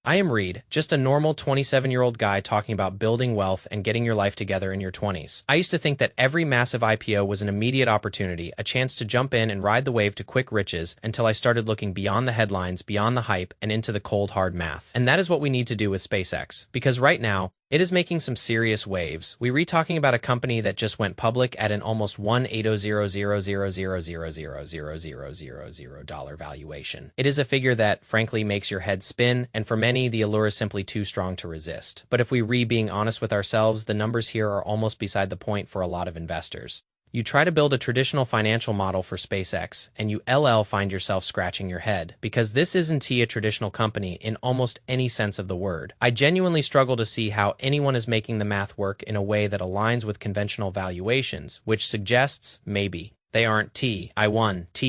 I am Reed, just a normal 27-year-old guy talking about building wealth and getting your life together in your 20s. I used to think that every massive IPO was an immediate opportunity, a chance to jump in and ride the wave to quick riches, until I started looking beyond the headlines, beyond the hype, and into the cold, hard math. And that is what we need to do with SpaceX. Because right now, it is making some serious waves. We're talking about a company that just went public at an almost $1,800,000,000,000,000 valuation. It is a figure that, frankly, makes your head spin, and for many, the allure is simply too strong to resist. But if we're being honest with ourselves, the numbers here are almost beside the point for a lot of investors. You try to build a traditional financial model for SpaceX, and you find yourself scratching your head, because this isn't a traditional company in almost any sense of the word. I genuinely struggle to see how anyone is making the math work in a way that aligns with conventional valuations, which suggests, maybe, they aren't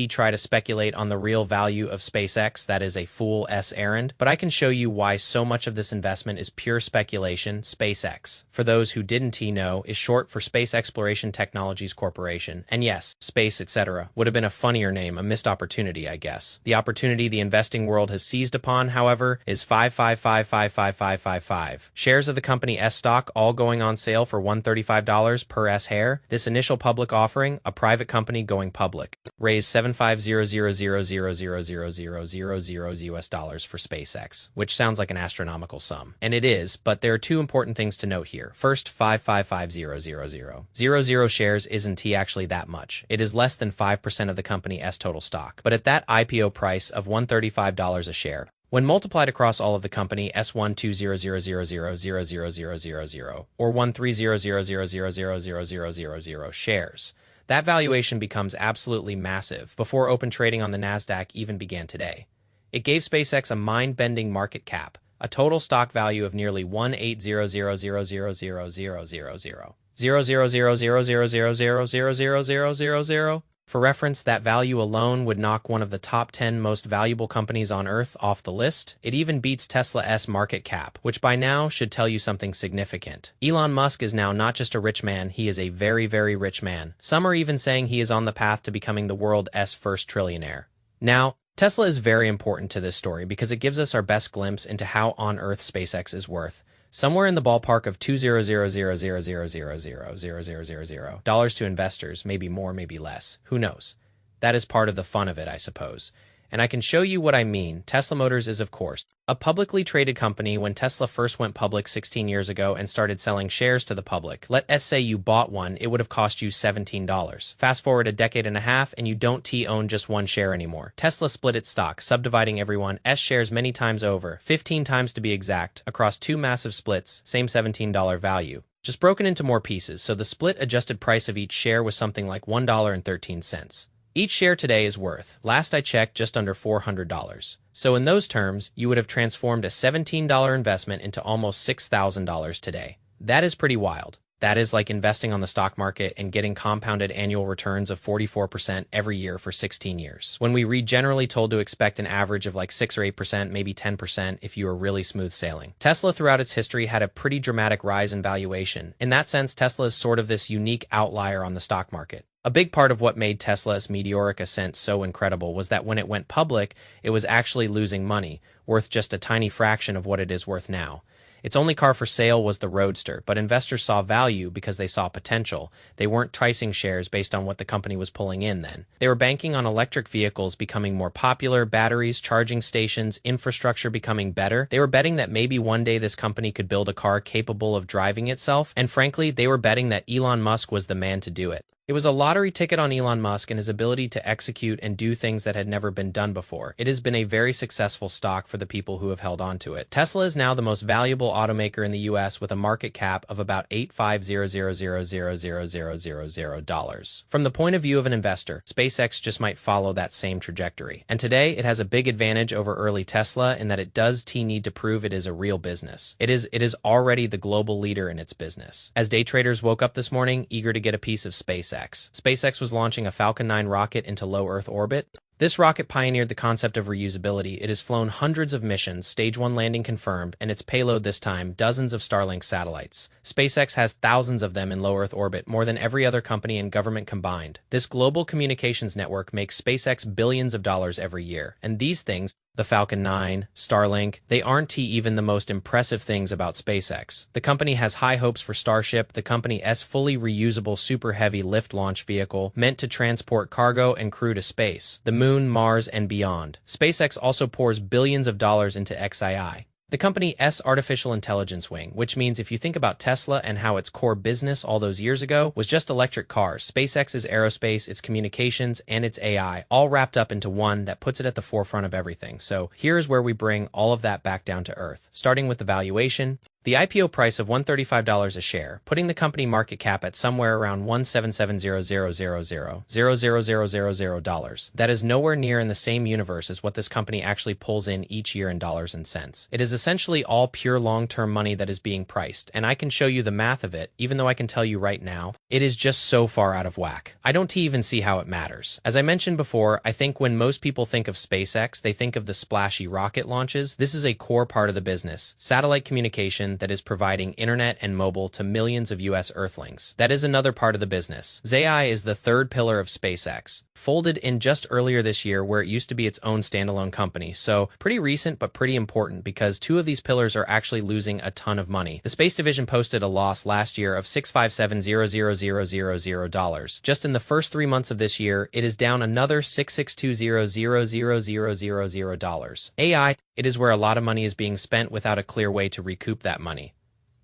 try to speculate on the real value of SpaceX. That is a fool's errand, but I can show you why so much of this investment is pure speculation. SpaceX, for those who didn't know, is short for Space Exploration Technologies Corporation. And yes, Space etc. would have been a funnier name, a missed opportunity, I guess. The opportunity the investing world has seized upon, however, is 5555555. Shares of the company S stock all going on sale for $135 per S share. This initial public offering, a private company going public, raised $75,000,000,000 for SpaceX, which sounds like an astronomical sum. And it is, but there are two important things to note here. First, 555,000,000 shares isn't actually that much. It is less than 5% of the company's total stock. But at that IPO price of $135 a share, when multiplied across all of the company S12000000000 or 13000000000 shares, that valuation becomes absolutely massive before open trading on the NASDAQ even began today. It gave SpaceX a mind-bending market cap, a total stock value of nearly $1,800,000,000,000,000,000,000,000,000,000,000,000. For reference, that value alone would knock one of the top 10 most valuable companies on Earth off the list. It even beats Tesla's market cap, which by now should tell you something significant. Elon Musk is now not just a rich man, he is a very, very rich man. Some are even saying he is on the path to becoming the world's first trillionaire. Now, Tesla is very important to this story because it gives us our best glimpse into how on Earth SpaceX is worth. Somewhere in the ballpark of $2,000,000,000,000,000 to investors, maybe more, maybe less. Who knows? That is part of the fun of it, I suppose. And I can show you what I mean. Tesla Motors is, of course, a publicly traded company. When Tesla first went public 16 years ago and started selling shares to the public, let's say you bought one, it would have cost you $17. Fast forward a decade and a half and you don't own just one share anymore. Tesla split its stock, subdividing everyone's shares many times over, 15 times to be exact, across two massive splits, same $17 value, just broken into more pieces, so the split adjusted price of each share was something like $1.13. Each share today is worth, last I checked, just under $400. So in those terms, you would have transformed a $17 investment into almost $6,000 today. That is pretty wild. That is like investing on the stock market and getting compounded annual returns of 44% every year for 16 years. When we read generally told to expect an average of like 6 or 8%, maybe 10% if you are really smooth sailing. Tesla throughout its history had a pretty dramatic rise in valuation. In that sense, Tesla is sort of this unique outlier on the stock market. A big part of what made Tesla's meteoric ascent so incredible was that when it went public, it was actually losing money, worth just a tiny fraction of what it is worth now. Its only car for sale was the Roadster, but investors saw value because they saw potential. They weren't pricing shares based on what the company was pulling in then. They were banking on electric vehicles becoming more popular, batteries, charging stations, infrastructure becoming better. They were betting that maybe one day this company could build a car capable of driving itself, and frankly, they were betting that Elon Musk was the man to do it. It was a lottery ticket on Elon Musk and his ability to execute and do things that had never been done before. It has been a very successful stock for the people who have held on to it. Tesla is now the most valuable automaker in the US with a market cap of about $850,000,000,000. From the point of view of an investor, SpaceX just might follow that same trajectory. And today, it has a big advantage over early Tesla in that it does need to prove it is a real business. It is already the global leader in its business. As day traders woke up this morning, eager to get a piece of SpaceX. SpaceX was launching a Falcon 9 rocket into low Earth orbit. This rocket pioneered the concept of reusability. It has flown hundreds of missions, stage 1 landing confirmed, and its payload this time, dozens of Starlink satellites. SpaceX has thousands of them in low Earth orbit, more than every other company and government combined. This global communications network makes SpaceX billions of dollars every year, and these things The Falcon 9, Starlink, they aren't even the most impressive things about SpaceX. The company has high hopes for Starship, the company's fully reusable super heavy lift launch vehicle meant to transport cargo and crew to space, the moon, Mars, and beyond. SpaceX also pours billions of dollars into XAI, the company's artificial intelligence wing, which means if you think about Tesla and how its core business all those years ago was just electric cars, SpaceX's aerospace, its communications, and its AI, all wrapped up into one that puts it at the forefront of everything. So here's where we bring all of that back down to earth, starting with the valuation. The IPO price of $135 a share, putting the company market cap at somewhere around $177,000,000,000. That is nowhere near in the same universe as what this company actually pulls in each year in dollars and cents. It is essentially all pure long-term money that is being priced, and I can show you the math of it, even though I can tell you right now, it is just so far out of whack. I don't even see how it matters. As I mentioned before, I think when most people think of SpaceX, they think of the splashy rocket launches. This is a core part of the business, satellite communication, that is providing internet and mobile to millions of US Earthlings. That is another part of the business. XAI is the third pillar of SpaceX, folded in just earlier this year where it used to be its own standalone company. So pretty recent, but pretty important because two of these pillars are actually losing a ton of money. The space division posted a loss last year of $657,000,000. Just in the first 3 months of this year, it is down another $662,000,000. AI, it is where a lot of money is being spent without a clear way to recoup that money.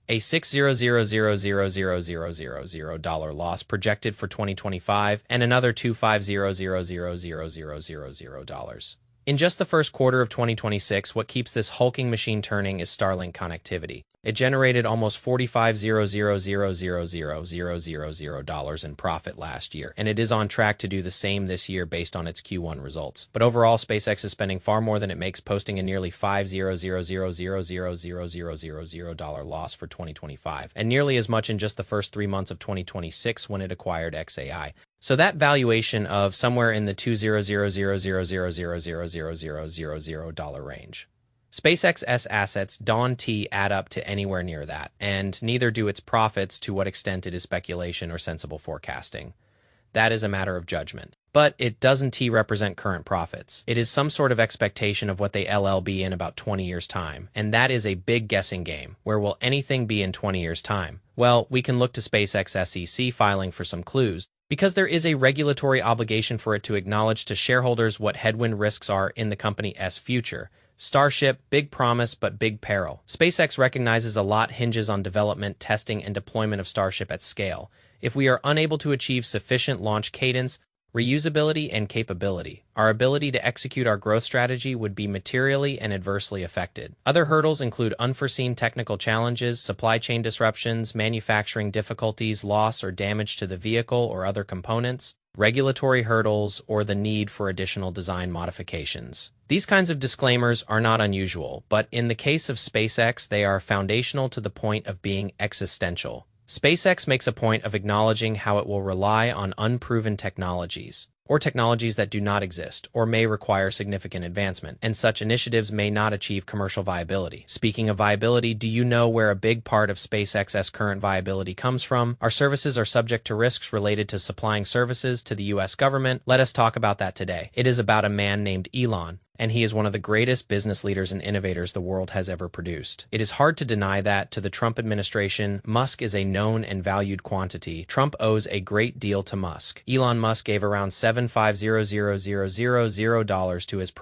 A $600,000,000 loss projected for 2025 and another $250,000,000. In just the first quarter of 2026, what keeps this hulking machine turning is Starlink connectivity. It generated almost $45,000,000,000 in profit last year, and it is on track to do the same this year based on its Q1 results. But overall, SpaceX is spending far more than it makes, posting a nearly $500,000,000 loss for 2025, and nearly as much in just the first 3 months of 2026 when it acquired XAI. So that valuation of somewhere in the $200,000,000,000 range. SpaceX's assets don't add up to anywhere near that, and neither do its profits to what extent it is speculation or sensible forecasting. That is a matter of judgment. But it doesn't represent current profits. It is some sort of expectation of what they'll be in about 20 years' time, and that is a big guessing game. Where will anything be in 20 years' time? Well, we can look to SpaceX's SEC filing for some clues, because there is a regulatory obligation for it to acknowledge to shareholders what headwind risks are in the company's future. Starship, big promise, but big peril. SpaceX recognizes a lot hinges on development, testing, and deployment of Starship at scale. If we are unable to achieve sufficient launch cadence, reusability, and capability, our ability to execute our growth strategy would be materially and adversely affected. Other hurdles include unforeseen technical challenges, supply chain disruptions, manufacturing difficulties, loss or damage to the vehicle or other components, regulatory hurdles, or the need for additional design modifications. These kinds of disclaimers are not unusual, but in the case of SpaceX, they are foundational to the point of being existential. SpaceX makes a point of acknowledging how it will rely on unproven technologies, or technologies that do not exist, or may require significant advancement, and such initiatives may not achieve commercial viability. Speaking of viability, do you know where a big part of SpaceX's current viability comes from? Our services are subject to risks related to supplying services to the US government. Let us talk about that today. It is about a man named Elon, and he is one of the greatest business leaders and innovators the world has ever produced. It is hard to deny that, to the Trump administration, Musk is a known and valued quantity. Trump owes a great deal to Musk. Elon Musk gave around $750,000,000 to his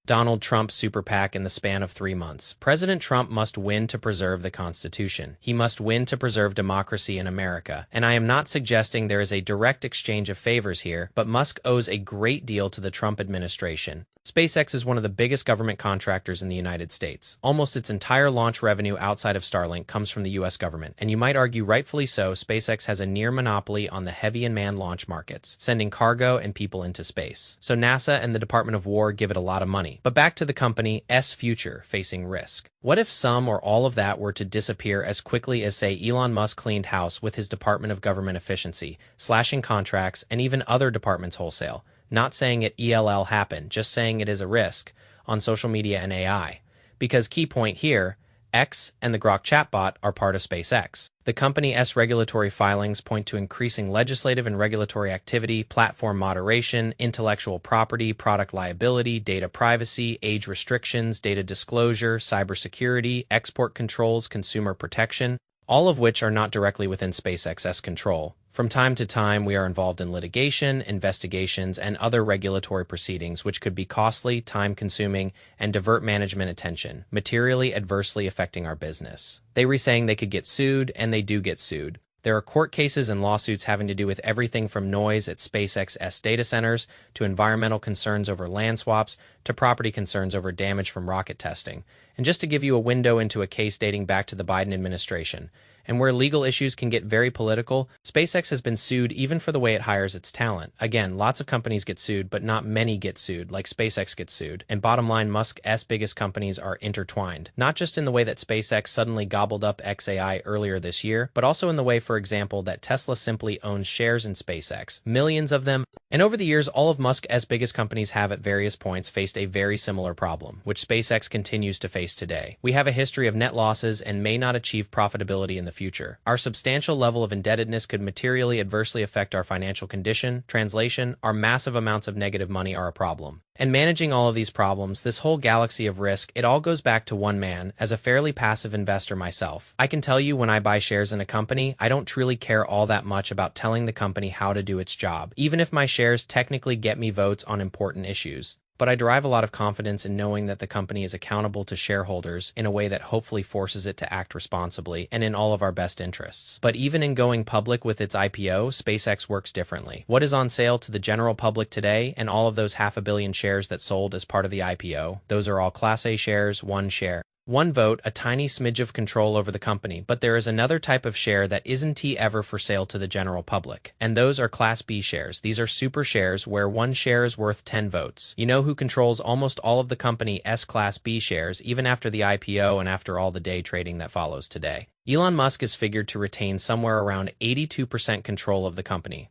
Donald Trump super PAC in the span of 3 months. President Trump must win to preserve the Constitution. He must win to preserve democracy in America. And I am not suggesting there is a direct exchange of favors here, but Musk owes a great deal to the Trump administration. SpaceX is one of the biggest government contractors in the United States. Almost its entire launch revenue outside of Starlink comes from the US government, and you might argue rightfully so. SpaceX has a near monopoly on the heavy and manned launch markets, sending cargo and people into space. So NASA and the Department of War give it a lot of money. But back to the company's future facing risk. What if some or all of that were to disappear as quickly as, say, Elon Musk cleaned house with his Department of Government Efficiency, slashing contracts, and even other departments wholesale? Not saying it'll happen, just saying it is a risk on social media and AI. Because key point here, X and the Grok chatbot are part of SpaceX. The company's regulatory filings point to increasing legislative and regulatory activity, platform moderation, intellectual property, product liability, data privacy, age restrictions, data disclosure, cybersecurity, export controls, consumer protection, all of which are not directly within SpaceX's control. From time to time, we are involved in litigation, investigations, and other regulatory proceedings which could be costly, time-consuming, and divert management attention, materially adversely affecting our business. They were saying they could get sued, and they do get sued. There are court cases and lawsuits having to do with everything from noise at SpaceX's data centers to environmental concerns over land swaps to property concerns over damage from rocket testing. And just to give you a window into a case dating back to the Biden administration, and where legal issues can get very political, SpaceX has been sued even for the way it hires its talent. Again, lots of companies get sued, but not many get sued, like SpaceX gets sued. And bottom line, Musk's biggest companies are intertwined, not just in the way that SpaceX suddenly gobbled up XAI earlier this year, but also in the way, for example, that Tesla simply owns shares in SpaceX, millions of them. And over the years, all of Musk's biggest companies have at various points faced a very similar problem, which SpaceX continues to face today. We have a history of net losses and may not achieve profitability in the future. Our substantial level of indebtedness could materially adversely affect our financial condition. Translation, our massive amounts of negative money are a problem. And managing all of these problems, this whole galaxy of risk, it all goes back to one man. As a fairly passive investor myself, I can tell you when I buy shares in a company, I don't truly care all that much about telling the company how to do its job, even if my shares technically get me votes on important issues. But I derive a lot of confidence in knowing that the company is accountable to shareholders in a way that hopefully forces it to act responsibly and in all of our best interests. But even in going public with its IPO, SpaceX works differently. What is on sale to the general public today and all of those 500 million shares that sold as part of the IPO, those are all Class A shares, one share. One vote, a tiny smidge of control over the company, but there is another type of share that isn't ever for sale to the general public. And those are Class B shares. These are super shares where one share is worth 10 votes. You know who controls almost all of the company's Class B shares, even after the IPO and after all the day trading that follows today? Elon Musk is figured to retain somewhere around 82% control of the company.